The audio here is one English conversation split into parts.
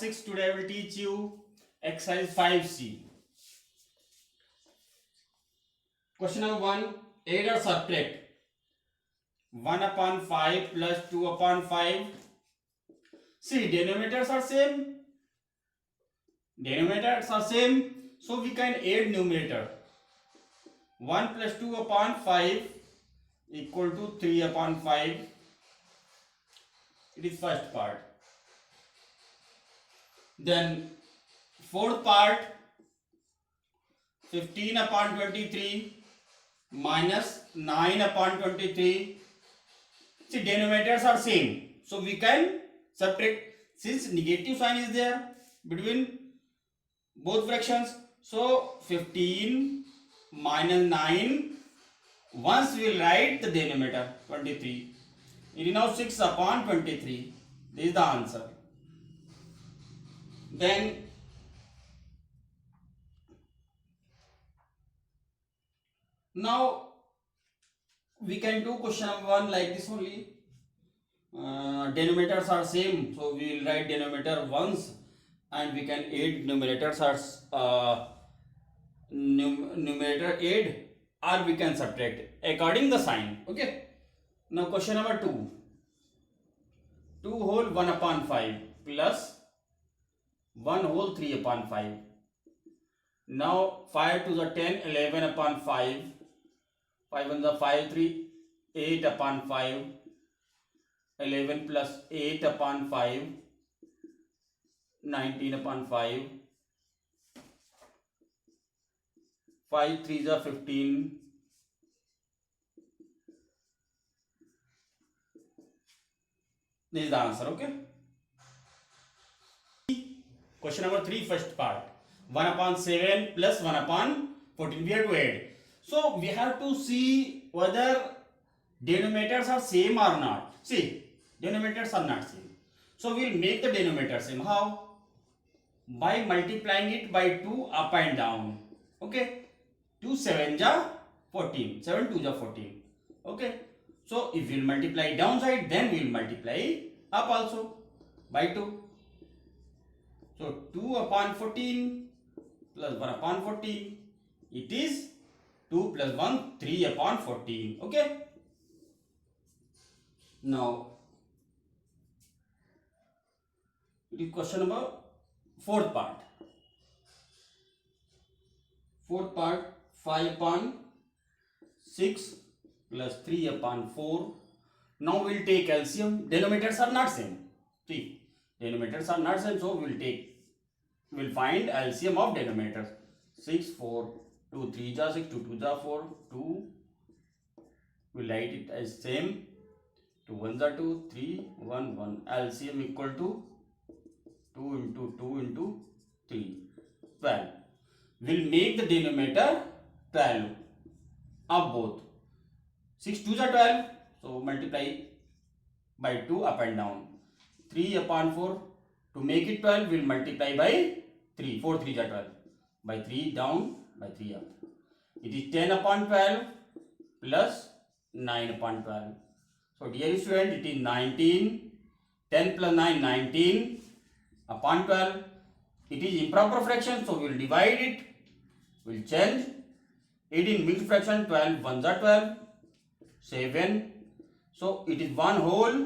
6. Today I will teach you exercise 5C. Question number 1. Add or subtract 1 upon 5 plus 2 upon 5. See, denominators are same. So we can add numerator. 1 plus 2 upon 5 equal to 3 upon 5. It is first part. Then fourth part, 15 upon 23 minus 9 upon 23. See, denominators are same, so we can subtract. Since negative sign is there between both fractions, so 15 minus 9, once we will write the denominator 23. It is now 6 upon 23. This is the answer. Then now we can do question number 1 like this only. Denominators are same, so we will write denominator once, and we can add numerators are numerator add, or we can subtract according the sign. Okay. Now question number 2. 2 whole 1 upon 5 plus 1 whole 3 upon 5. Now 5 to the 10, 11 upon 5. 5 on the 5, 3, 8 upon 5. 11 plus 8 upon 5. 19 upon 5. 5 3 is 15. This is the answer. Okay. Question number 3, first part. 1 upon 7 plus 1 upon 14. We have to add. So we have to see whether denominators are same or not. See, denominators are not same. So we will make the denominator same. How? By multiplying it by 2 up and down. Okay. 2 7 ja 14. 7 2 ja 14. Okay. So if we will multiply downside, then we will multiply up also by 2. So 2 upon 14 plus 1 upon 14. It is 2 plus 1, 3 upon 14. Okay. Now it is question number 4th part. 4th part, 5 upon 6 plus 3 upon 4. Now we will take LCM. Denominators are not same. See, denominators are not same, so we will find LCM of denominators. 6 4 2 3 ja 6 2 2 ja 4 2. We write it as same. 2 1 ja 2 3 1 1. LCM equal to 2 into 2 into 3, 12. We'll make the denominator 12 of both. 6 2 are 12, so multiply by 2 up and down. 3 upon 4, to make it 12, we'll multiply by 3. 4 3 are 12. By 3 down, by 3 up. It is 10 upon 12 plus 9 upon 12. So dear student, it is 19. 10 plus 9, 19 upon 12. It is improper fraction, so we will divide it. We will change it in mixed fraction. 12 1s are 12. 7. So it is 1 whole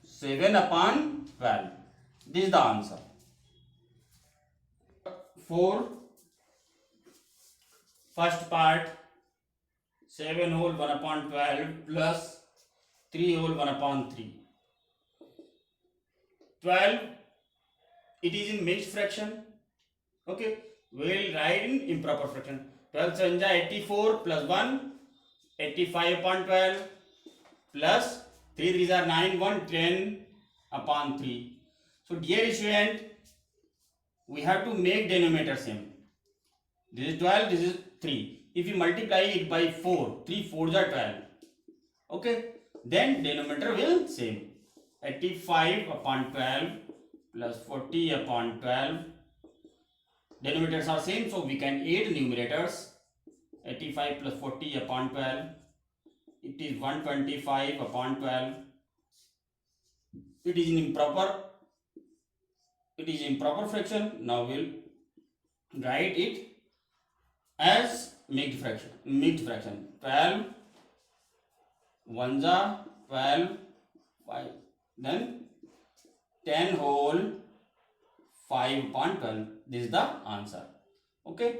7 upon 12. This is the answer. 4. First part, 7 whole 1 upon 12 plus 3 whole 1 upon 3. 12, it is in mixed fraction. Okay, we will write in improper fraction. 12 7 ja 84 plus 1, 85 upon 12 plus 3 3s are 9, 1 10 upon 3. So dear student, we have to make denominator same. This is 12, this is 3. If you multiply it by 4, 3 4s are 12. Okay, then denominator will same. 85 upon 12 plus 40 upon 12. Denominators are same, so we can add numerators. 85 plus 40 upon 12. It is 125 upon 12. It is an improper it is improper fraction. Now we'll write it as mixed fraction. 12 ones are 12, 5, then 10 whole 5 upon 12. This is the answer. Okay.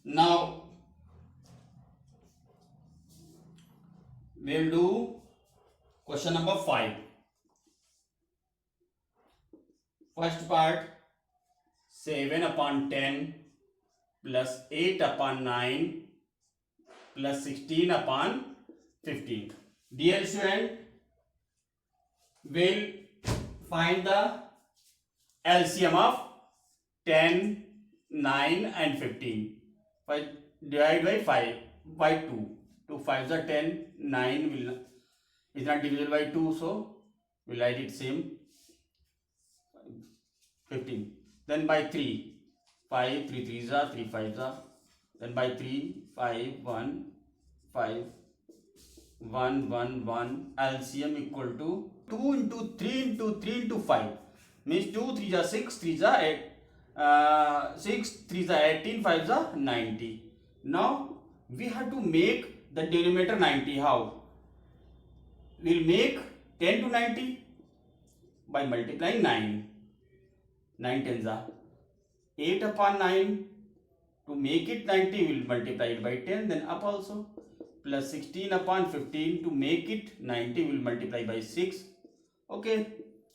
Now we'll do question number 5. First part, 7 upon 10 plus 8 upon 9 plus 16 upon 15. Dear student, we'll find the LCM of 10, 9 and 15. Divide by 5 by 2. 2 5s are 10, 9 is not divisible by 2, so we'll write it same. 15. Then by 3, 5, 3 3s are, 3 5s are. Then by 3, 5, 1, 5, 1, 1, 1. LCM equal to 2 into 3 into 3 into 5. Means 2 3s are 6, 3s are 8, 6 3s are 18, 5s are 90. Now we have to make the denominator 90. How? We'll make 10 to 90 by multiplying 9. 9 tens are 8 upon 9. To make it 90, we'll multiply it by 10, then up also. Plus 16 upon 15. To make it 90, we'll multiply by 6. Okay.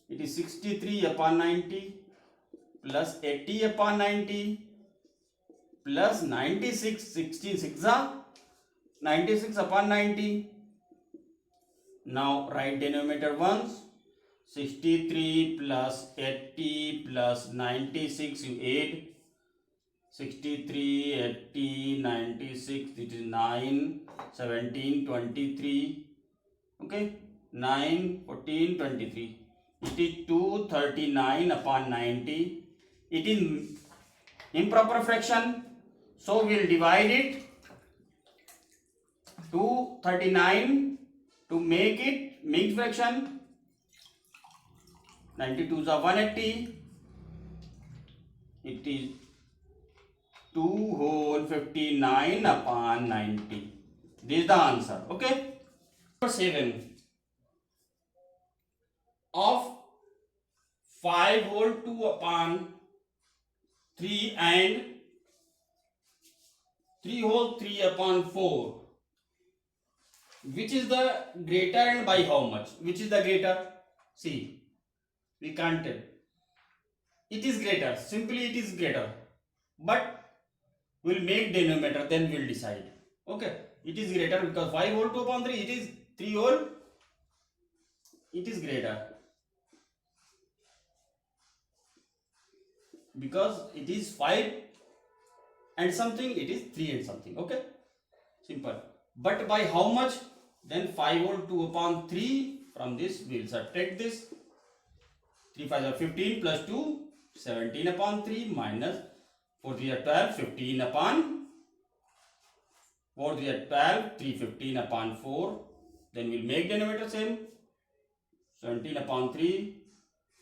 It is 63 upon 90 plus 80 upon 90 plus 96. 66 are 96 upon 90. Now write denominator once. 63 plus 80 plus 96, you add 63, 80, 96, it is 9, 17, 23, okay, 9, 14, 23, it is 239 upon 90, it is improper fraction, so we will divide it 239 to make it mixed fraction. 92s are 180. It is 2 whole 59 upon 90. This is the answer. Okay. Number 7 of 5 whole 2 upon 3 and 3 whole 3 upon 4. Which is the greater and by how much? Which is the greater? See. We can't tell. It is greater. Simply it is greater. But we'll make denominator, then we'll decide. Okay. It is greater because 5 whole 2 upon 3, it is 3 whole. It is greater. Because it is 5 and something, it is 3 and something. Okay. Simple. But by how much? Then 5 whole 2 upon 3. From this, we'll subtract this. 3 5 are 15 plus 2, 17 upon 3 minus 4 3 are 12, 15 upon 4 3 are 12, 3 15 upon 4. Then we'll make denominator same. 17 upon 3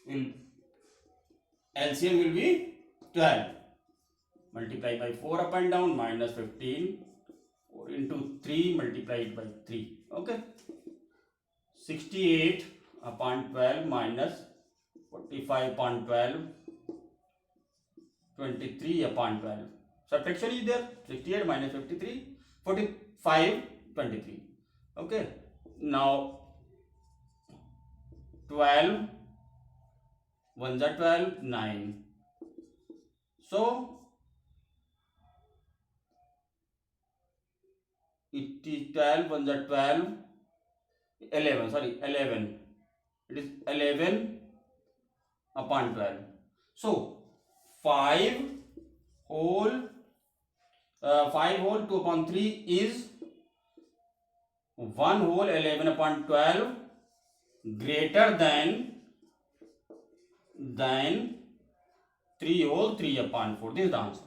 will LCM will be 12. Multiply by 4 up and down minus 15. 4 into 3 multiplied by 3. Okay. 68 upon 12 minus 45 upon 12, 23 upon 12. Subtraction is there. 68 minus 53, 45, 23. Okay. Now 12, 1s are 12, 9. So it is 12, 1s are 12, 11. Sorry, 11. It is 11 upon 12. So 5 whole 2 upon 3 is 1 whole 11 upon 12 greater than 3 whole 3 upon 4. This is the answer.